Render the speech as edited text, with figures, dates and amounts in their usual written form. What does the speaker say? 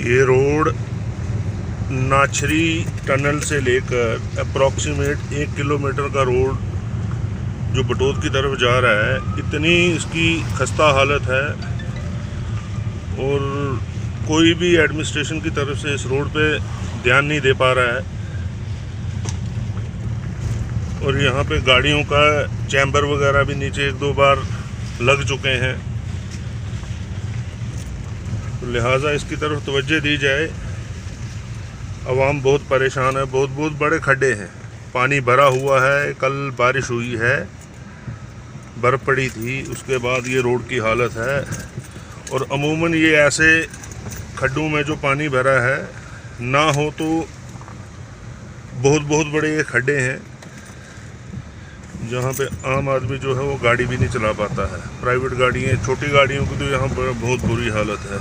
ये road नाचरी tunnel से लेकर अप्रॉक्सीमेट 1 किलोमीटर का रोड जो बटोत की तरफ जा रहा है, इतनी इसकी खस्ता हालत है और कोई भी एडमिनिस्ट्रेशन की तरफ से इस रोड पे ध्यान नहीं दे पा रहा है। और यहाँ पे गाड़ियों का चैम्बर वगैरह भी नीचे 1-2 बार लग चुके हैं, तो लिहाजा इसकी तरफ तवज्जो दी जाए। आवाम बहुत परेशान है, बहुत बड़े खड्डे हैं, पानी भरा हुआ है। कल बारिश हुई है, बर्फ़ पड़ी थी, उसके बाद ये रोड की हालत है। और अमूमन ये ऐसे खड्डों में जो पानी भरा है ना हो तो बहुत बड़े ये खड्डे हैं जहाँ पे आम आदमी जो है वो गाड़ी भी नहीं चला पाता है। प्राइवेट गाड़ियाँ, छोटी गाड़ियों की तो यहाँ पर बहुत बुरी हालत है।